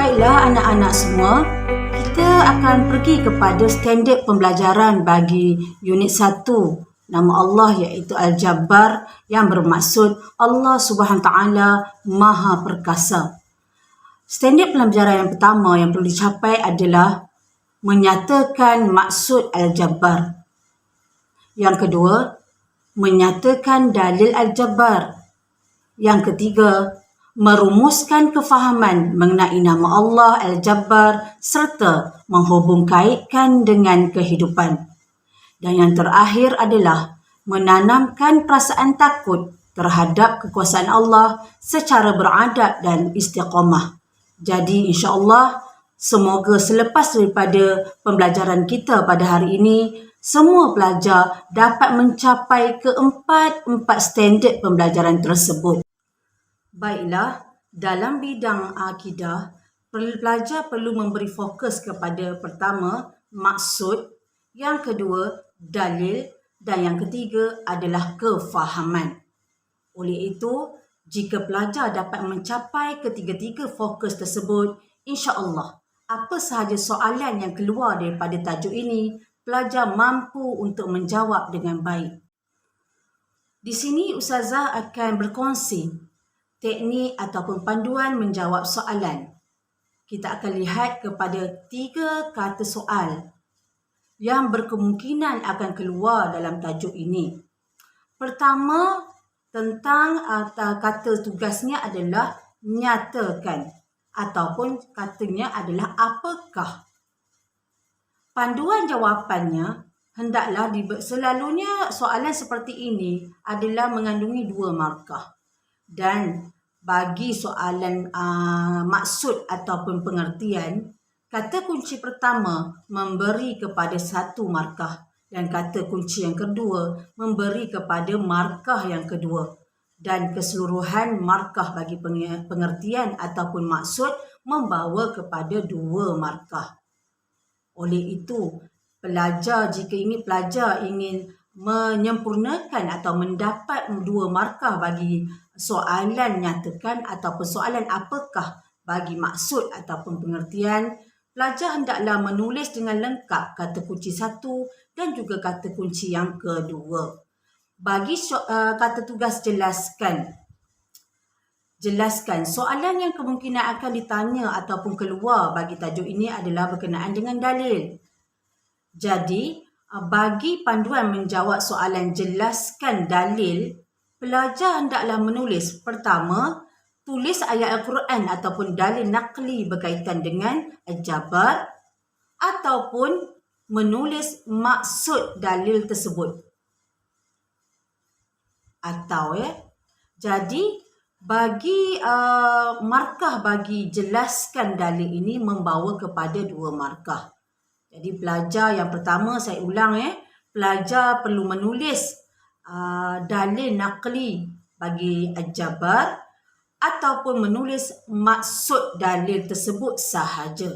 Baiklah anak-anak semua, kita akan pergi kepada standard pembelajaran bagi unit 1 nama Allah iaitu Al-Jabbar yang bermaksud Allah Subhanahu Taala Maha Perkasa. Standard pembelajaran yang pertama yang perlu dicapai adalah menyatakan maksud Al-Jabbar. Yang kedua, menyatakan dalil Al-Jabbar. Yang ketiga, merumuskan kefahaman mengenai nama Allah Al-Jabbar serta menghubung-kaitkan dengan kehidupan. Dan yang terakhir adalah menanamkan perasaan takut terhadap kekuasaan Allah secara beradab dan istiqamah. Jadi insya-Allah semoga selepas daripada pembelajaran kita pada hari ini, semua pelajar dapat mencapai keempat standard pembelajaran tersebut. Baiklah, dalam bidang akidah, pelajar perlu memberi fokus kepada pertama, maksud, yang kedua, dalil dan yang ketiga adalah kefahaman. Oleh itu, jika pelajar dapat mencapai ketiga-tiga fokus tersebut, insya-Allah, apa sahaja soalan yang keluar daripada tajuk ini, pelajar mampu untuk menjawab dengan baik. Di sini Ustazah akan berkongsi teknik ataupun panduan menjawab soalan. Kita akan lihat kepada 3 kata soal yang berkemungkinan akan keluar dalam tajuk ini. Pertama, tentang kata tugasnya adalah nyatakan ataupun katanya adalah apakah. Panduan jawapannya hendaklah selalunya soalan seperti ini adalah mengandungi 2 markah. Dan bagi soalan maksud ataupun pengertian, kata kunci pertama memberi kepada 1 markah dan kata kunci yang kedua memberi kepada markah yang kedua. Dan keseluruhan markah bagi pengertian ataupun maksud membawa kepada 2 markah. Oleh itu, jika pelajar ingin menyempurnakan atau mendapat 2 markah bagi soalan nyatakan ataupun soalan apakah bagi maksud ataupun pengertian, pelajar hendaklah menulis dengan lengkap kata kunci 1 dan juga kata kunci yang kedua. Bagi kata tugas jelaskan soalan yang kemungkinan akan ditanya ataupun keluar bagi tajuk ini adalah berkenaan dengan dalil. Jadi, bagi panduan menjawab soalan jelaskan dalil, pelajar hendaklah menulis pertama, tulis ayat Al-Quran ataupun dalil naqli berkaitan dengan Al-Jabbar ataupun menulis maksud dalil tersebut. Jadi bagi markah bagi jelaskan dalil ini membawa kepada 2 markah. Jadi pelajar yang pertama saya ulang pelajar perlu menulis dalil naqli bagi Al-Jabbar ataupun menulis maksud dalil tersebut sahaja.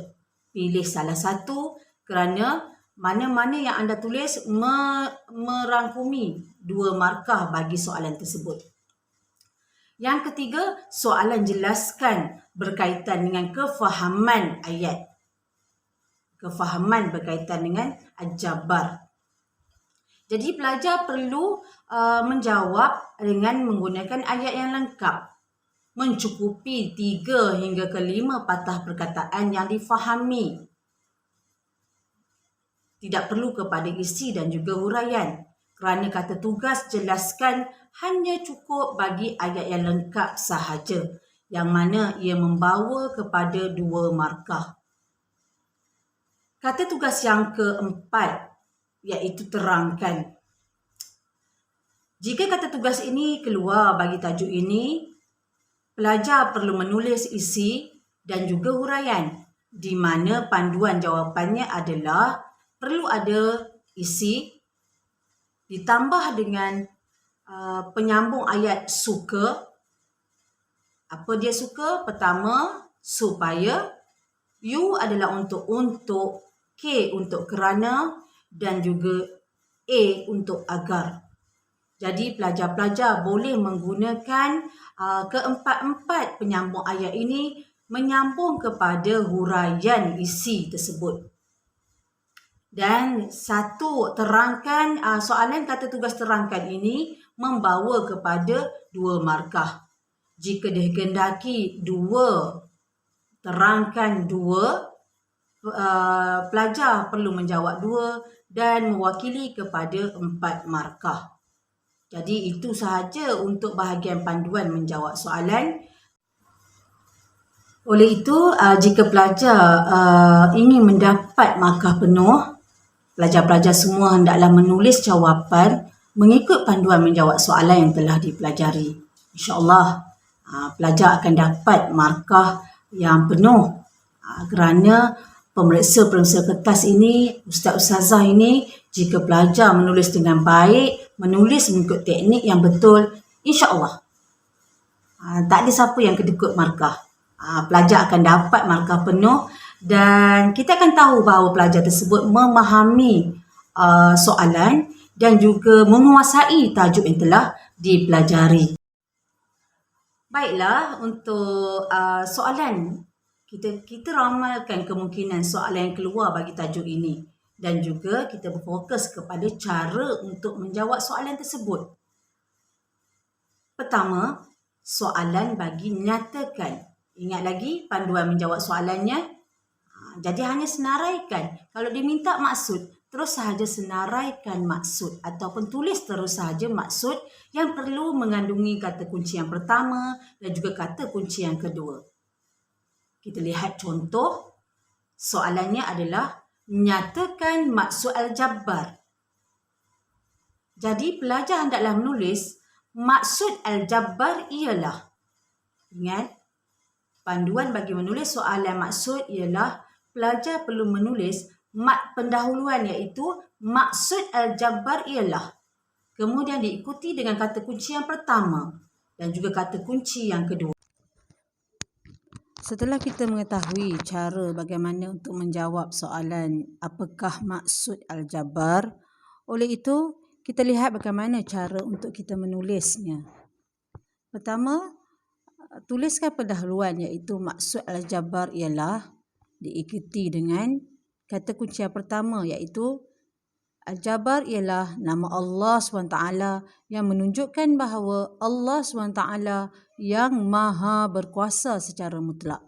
Pilih salah satu kerana mana-mana yang anda tulis merangkumi 2 markah bagi soalan tersebut. Yang ketiga, soalan jelaskan berkaitan dengan kefahaman ayat. Kefahaman berkaitan dengan Al-Jabbar. Jadi pelajar perlu menjawab dengan menggunakan ayat yang lengkap. Mencukupi 3 hingga ke 5 patah perkataan yang difahami. Tidak perlu kepada isi dan juga huraian. Kerana kata tugas jelaskan hanya cukup bagi ayat yang lengkap sahaja. Yang mana ia membawa kepada 2 markah. Kata tugas yang keempat iaitu terangkan. Jika kata tugas ini keluar bagi tajuk ini, pelajar perlu menulis isi dan juga huraian di mana panduan jawapannya adalah perlu ada isi ditambah dengan penyambung ayat suka. Apa dia suka? Pertama, supaya. U adalah untuk, K untuk kerana dan juga A untuk agar. Jadi pelajar-pelajar boleh menggunakan keempat-empat penyambung ayat ini menyambung kepada huraian isi tersebut. Dan satu, terangkan soalan kata tugas terangkan ini membawa kepada 2 markah. Jika dikehendaki 2, terangkan 2, pelajar perlu menjawab 2 dan mewakili kepada 4 markah. Jadi itu sahaja untuk bahagian panduan menjawab soalan. Oleh itu, jika pelajar ingin mendapat markah penuh, pelajar-pelajar semua hendaklah menulis jawapan mengikut panduan menjawab soalan yang telah dipelajari. InsyaAllah, pelajar akan dapat markah yang penuh kerana pemeriksa-pemeriksa kertas ini, ustaz-ustazah ini, jika pelajar menulis dengan baik, menulis mengikut teknik yang betul, insya-Allah tak ada siapa yang kedekut markah. Pelajar akan dapat markah penuh dan kita akan tahu bahawa pelajar tersebut memahami soalan dan juga menguasai tajuk yang telah dipelajari. Baiklah, untuk soalan kita ramalkan kemungkinan soalan yang keluar bagi tajuk ini dan juga kita berfokus kepada cara untuk menjawab soalan tersebut. Pertama, soalan bagi nyatakan. Ingat lagi panduan menjawab soalannya. Jadi hanya senaraikan. Kalau diminta maksud, terus sahaja senaraikan maksud ataupun tulis terus sahaja maksud yang perlu mengandungi kata kunci yang pertama dan juga kata kunci yang kedua. Kita lihat contoh. Soalannya adalah nyatakan maksud Al-Jabbar. Jadi pelajar hendaklah menulis maksud Al-Jabbar ialah. Ingat, panduan bagi menulis soalan maksud ialah pelajar perlu menulis pendahuluan iaitu maksud Al-Jabbar ialah. Kemudian diikuti dengan kata kunci yang pertama dan juga kata kunci yang kedua. Setelah kita mengetahui cara bagaimana untuk menjawab soalan apakah maksud Al-Jabbar, oleh itu kita lihat bagaimana cara untuk kita menulisnya. Pertama, tuliskan pendahuluan iaitu maksud Al-Jabbar ialah diikuti dengan kata kunci yang pertama iaitu Al-Jabbar ialah nama Allah SWT yang menunjukkan bahawa Allah SWT yang maha berkuasa secara mutlak.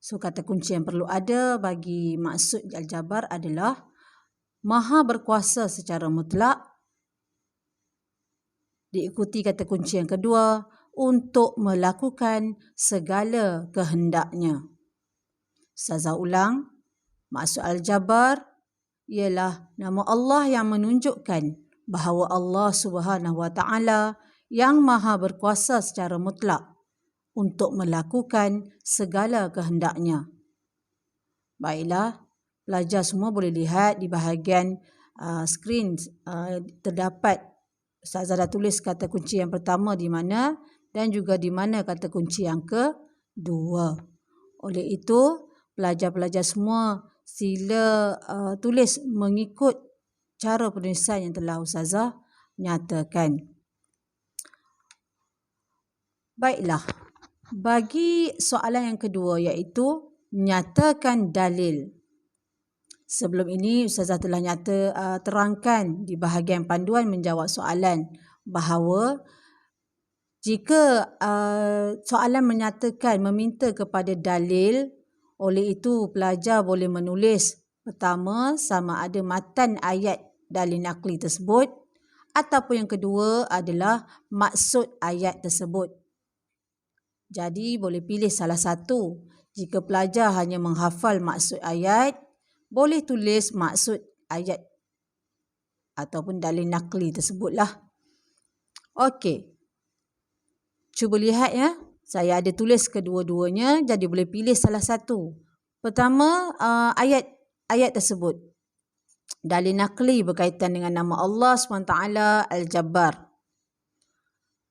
So, kata kunci yang perlu ada bagi maksud Al-Jabbar adalah maha berkuasa secara mutlak. Diikuti kata kunci yang kedua, untuk melakukan segala kehendaknya. Ustazah ulang, maksud Al-Jabbar ialah nama Allah yang menunjukkan bahawa Allah SWT yang maha berkuasa secara mutlak untuk melakukan segala kehendaknya. Baiklah, pelajar semua boleh lihat di bahagian skrin terdapat Ustazah dah tulis kata kunci yang pertama di mana dan juga di mana kata kunci yang kedua. Oleh itu, pelajar-pelajar semua sila tulis mengikut cara penulisan yang telah Ustazah nyatakan. Baiklah, bagi soalan yang kedua iaitu nyatakan dalil. Sebelum ini Ustazah telah terangkan di bahagian panduan menjawab soalan bahawa jika soalan menyatakan meminta kepada dalil, oleh itu pelajar boleh menulis pertama sama ada matan ayat dalil nakli tersebut ataupun yang kedua adalah maksud ayat tersebut. Jadi boleh pilih salah satu. Jika pelajar hanya menghafal maksud ayat, boleh tulis maksud ayat ataupun dalil nakli tersebutlah. Okey. Cuba lihat ya. Saya ada tulis kedua-duanya, jadi boleh pilih salah satu. Pertama, ayat tersebut. Dalil nakli berkaitan dengan nama Allah SWT Al-Jabbar.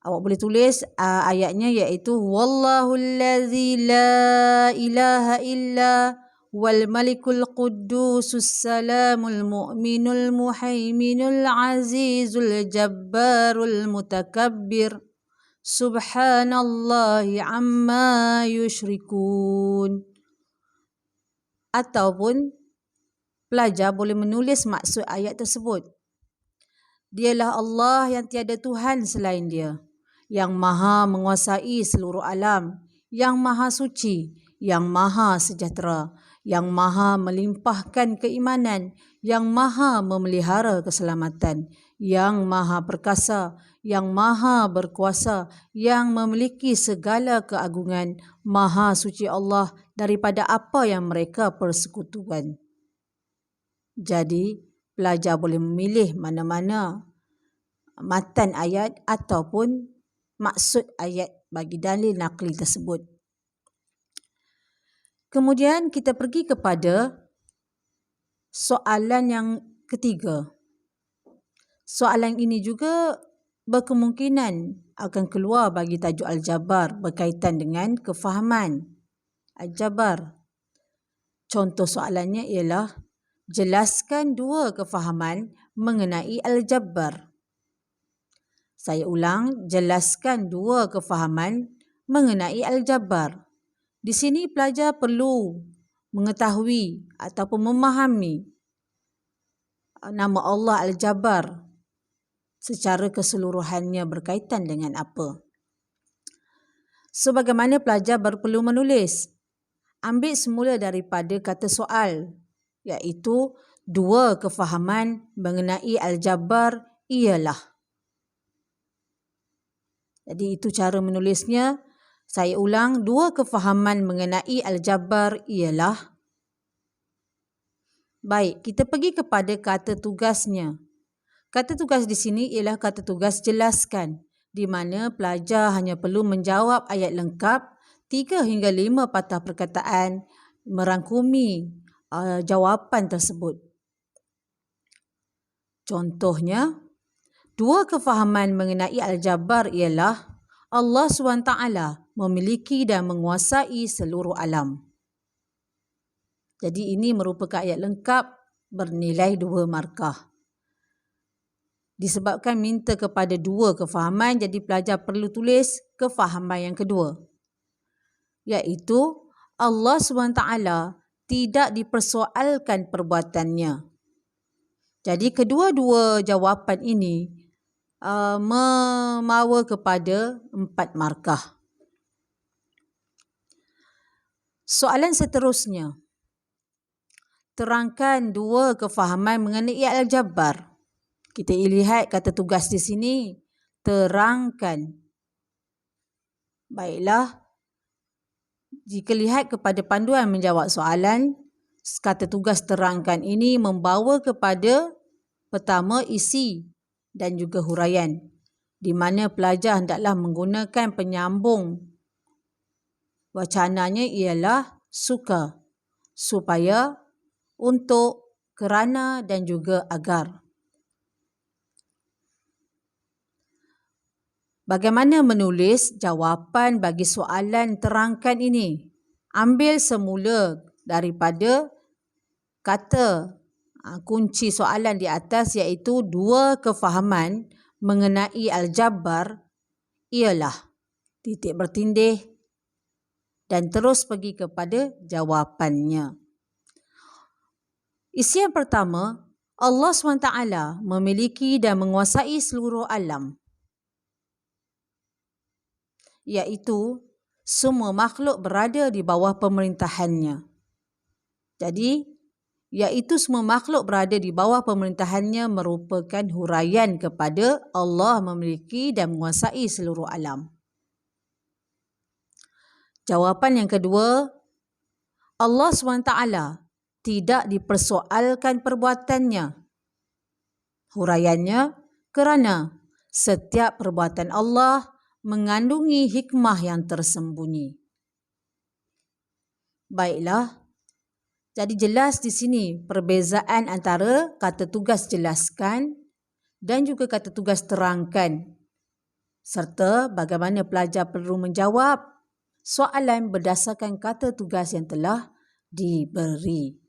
Awak boleh tulis ayatnya iaitu Wallahullazi la ilaha illa wal malikul quddusus salamul mu'minul muhaiminul azizul jabbarul mutakabbir. Subhanallahi amma yushrikun. Ataupun pelajar boleh menulis maksud ayat tersebut. Dialah Allah yang tiada Tuhan selain Dia, yang maha menguasai seluruh alam, yang maha suci, yang maha sejahtera, yang maha melimpahkan keimanan, yang maha memelihara keselamatan, yang maha perkasa, yang maha berkuasa, yang memiliki segala keagungan. Maha suci Allah daripada apa yang mereka persekutukan. Jadi, pelajar boleh memilih mana-mana matan ayat ataupun maksud ayat bagi dalil nakli tersebut. Kemudian kita pergi kepada soalan yang ketiga. Soalan ini juga berkemungkinan akan keluar bagi tajuk Al-Jabbar berkaitan dengan kefahaman Al-Jabbar. Contoh soalannya ialah, jelaskan dua kefahaman mengenai Al-Jabbar. Saya ulang, jelaskan dua kefahaman mengenai Al-Jabbar. Di sini pelajar perlu mengetahui ataupun memahami nama Allah Al-Jabbar secara keseluruhannya berkaitan dengan apa. Sebagaimana pelajar perlu menulis, ambil semula daripada kata soal, iaitu dua kefahaman mengenai Al-Jabbar ialah. Jadi itu cara menulisnya. Saya ulang, dua kefahaman mengenai Al-Jabbar ialah. Baik, kita pergi kepada kata tugasnya. Kata tugas di sini ialah kata tugas jelaskan, di mana pelajar hanya perlu menjawab ayat lengkap 3 hingga 5 patah perkataan merangkumi jawapan tersebut. Contohnya, dua kefahaman mengenai Al-Jabbar ialah Allah SWT memiliki dan menguasai seluruh alam. Jadi ini merupakan ayat lengkap bernilai 2 markah. Disebabkan minta kepada dua kefahaman, jadi pelajar perlu tulis kefahaman yang kedua, iaitu Allah SWT tidak dipersoalkan perbuatannya. Jadi kedua-dua jawapan ini membawa kepada 4 markah. Soalan seterusnya, terangkan dua kefahaman mengenai Al-Jabbar. Kita lihat kata tugas di sini, terangkan. Baiklah, jika lihat kepada panduan menjawab soalan, kata tugas terangkan ini membawa kepada pertama isi dan juga huraian, di mana pelajar hendaklah menggunakan penyambung. Wacananya ialah suka, supaya, untuk, kerana dan juga agar. Bagaimana menulis jawapan bagi soalan terangkan ini? Ambil semula daripada kata kunci soalan di atas, iaitu dua kefahaman mengenai Al-Jabbar ialah titik bertindih dan terus pergi kepada jawapannya. Isian pertama, Allah SWT memiliki dan menguasai seluruh alam, iaitu semua makhluk berada di bawah pemerintahannya. Jadi, iaitu semua makhluk berada di bawah pemerintahannya merupakan huraian kepada Allah memiliki dan menguasai seluruh alam. Jawapan yang kedua, Allah SWT tidak dipersoalkan perbuatannya. Huraiannya, kerana setiap perbuatan Allah mengandungi hikmah yang tersembunyi. Baiklah, jadi jelas di sini perbezaan antara kata tugas jelaskan dan juga kata tugas terangkan, serta bagaimana pelajar perlu menjawab soalan berdasarkan kata tugas yang telah diberi.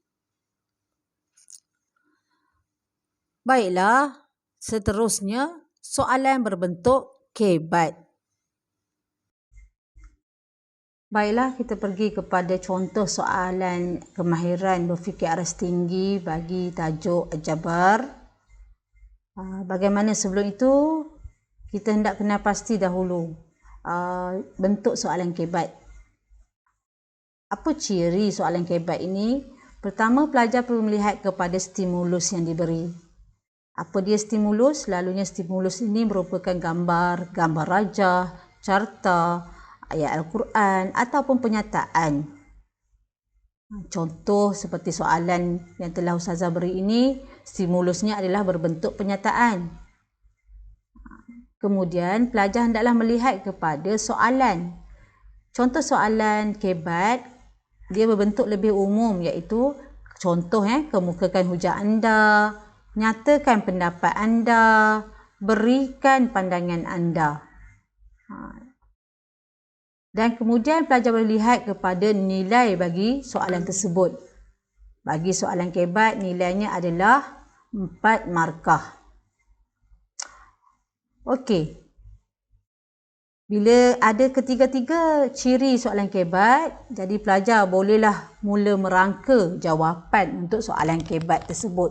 Baiklah, seterusnya soalan berbentuk kebat. Baiklah, kita pergi kepada contoh soalan kemahiran berfikir aras tinggi bagi tajuk Al-Jabar. Bagaimana sebelum itu, kita hendak kenal pasti dahulu bentuk soalan kebat. Apa ciri soalan kebat ini? Pertama, pelajar perlu melihat kepada stimulus yang diberi. Apa dia stimulus? Selalunya stimulus ini merupakan gambar rajah, carta, ayat Al-Quran ataupun penyataan. Contoh seperti soalan yang telah Ustazah beri ini, stimulusnya adalah berbentuk penyataan. Kemudian pelajar hendaklah melihat kepada soalan. Contoh soalan kebat, dia berbentuk lebih umum, iaitu contoh kemukakan hujah anda, nyatakan pendapat anda, berikan pandangan anda. Dan kemudian pelajar boleh lihat kepada nilai bagi soalan tersebut. Bagi soalan kebat, nilainya adalah 4 markah. Okey. Bila ada ketiga-tiga ciri soalan kebat, jadi pelajar bolehlah mula merangka jawapan untuk soalan kebat tersebut.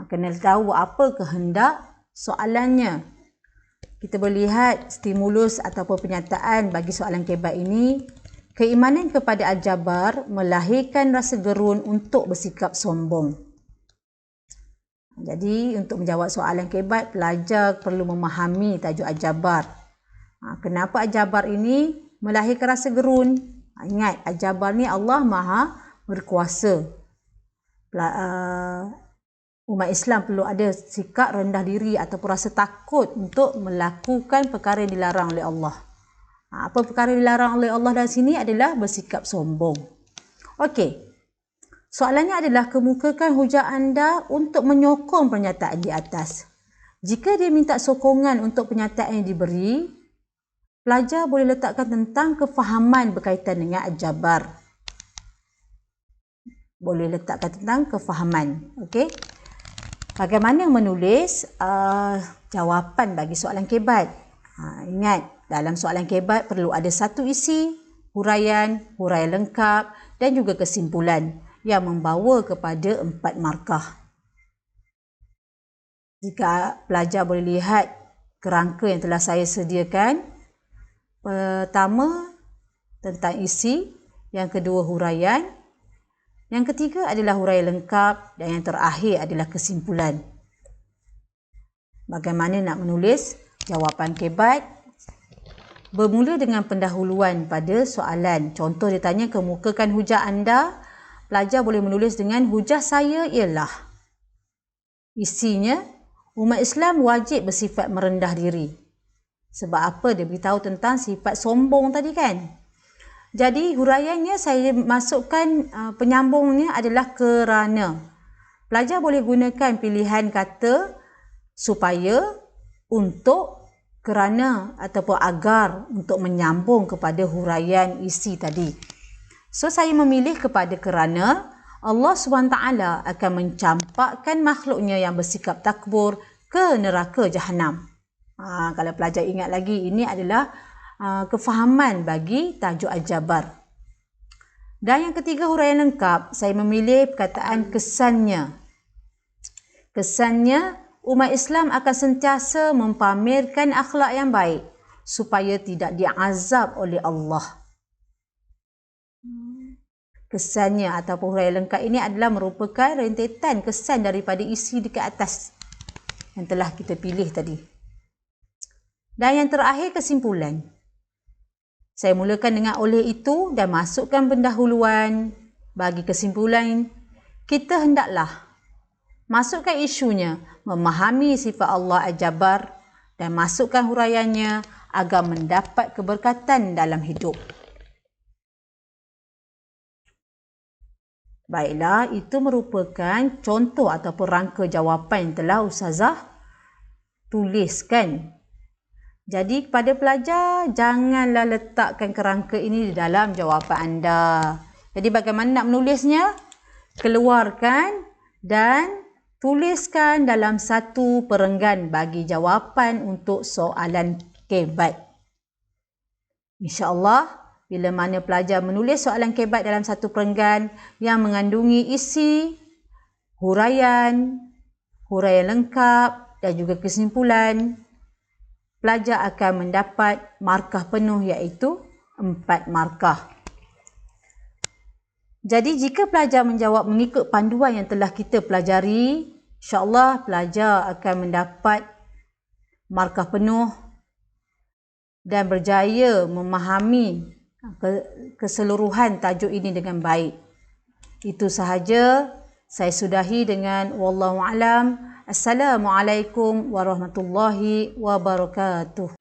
Kena tahu apa kehendak soalannya. Kita boleh lihat stimulus ataupun penyataan bagi soalan kebat ini. Keimanan kepada Al-Jabar melahirkan rasa gerun untuk bersikap sombong. Jadi untuk menjawab soalan kebat, pelajar perlu memahami tajuk Al-Jabar. Kenapa Al-Jabar ini melahirkan rasa gerun? Ingat, Al-Jabar ni Allah Maha berkuasa. Umat Islam perlu ada sikap rendah diri ataupun rasa takut untuk melakukan perkara yang dilarang oleh Allah. Apa perkara yang dilarang oleh Allah dari sini adalah bersikap sombong. Okey. Soalannya adalah kemukakan hujah anda untuk menyokong pernyataan di atas. Jika dia minta sokongan untuk pernyataan yang diberi, pelajar boleh letakkan tentang kefahaman berkaitan dengan Al-Jabar. Boleh letakkan tentang kefahaman. Okey. Bagaimana menulis jawapan bagi soalan kebat? Ingat, dalam soalan kebat perlu ada satu isi, huraian lengkap dan juga kesimpulan yang membawa kepada 4 markah. Jika pelajar boleh lihat kerangka yang telah saya sediakan, pertama tentang isi, yang kedua huraian, yang ketiga adalah huraian lengkap dan yang terakhir adalah kesimpulan. Bagaimana nak menulis jawapan kebat? Bermula dengan pendahuluan pada soalan. Contoh dia tanya, kemukakan hujah anda. Pelajar boleh menulis dengan hujah saya ialah. Isinya, umat Islam wajib bersifat merendah diri. Sebab apa? Dia beritahu tentang sifat sombong tadi kan? Jadi huraiannya saya masukkan penyambungnya adalah kerana. Pelajar boleh gunakan pilihan kata supaya, untuk, kerana ataupun agar untuk menyambung kepada huraian isi tadi. So saya memilih kepada kerana Allah SWT akan mencampakkan makhluknya yang bersikap takbur ke neraka Jahannam. Kalau pelajar ingat lagi, ini adalah kefahaman bagi tajuk Al-Jabar. Dan yang ketiga, huraian lengkap, saya memilih perkataan kesannya. Kesannya, umat Islam akan sentiasa mempamerkan akhlak yang baik supaya tidak diazab oleh Allah. Kesannya ataupun huraian lengkap ini adalah merupakan rentetan kesan daripada isi dekat atas yang telah kita pilih tadi. Dan yang terakhir, kesimpulan. Saya mulakan dengan oleh itu dan masukkan pendahuluan. Bagi kesimpulan, kita hendaklah masukkan isunya, memahami sifat Allah Al-Jabar dan masukkan huraiannya agar mendapat keberkatan dalam hidup. Baiklah, itu merupakan contoh ataupun rangka jawapan yang telah Ustazah tuliskan. Jadi kepada pelajar, janganlah letakkan kerangka ini di dalam jawapan anda. Jadi bagaimana nak menulisnya? Keluarkan dan tuliskan dalam satu perenggan bagi jawapan untuk soalan kebat. InsyaAllah bila mana pelajar menulis soalan kebat dalam satu perenggan yang mengandungi isi, huraian lengkap dan juga kesimpulan, pelajar akan mendapat markah penuh iaitu 4 markah. Jadi jika pelajar menjawab mengikut panduan yang telah kita pelajari, insya-Allah pelajar akan mendapat markah penuh dan berjaya memahami keseluruhan tajuk ini dengan baik. Itu sahaja. Saya sudahi dengan wallahu alam. Assalamualaikum warahmatullahi wabarakatuh.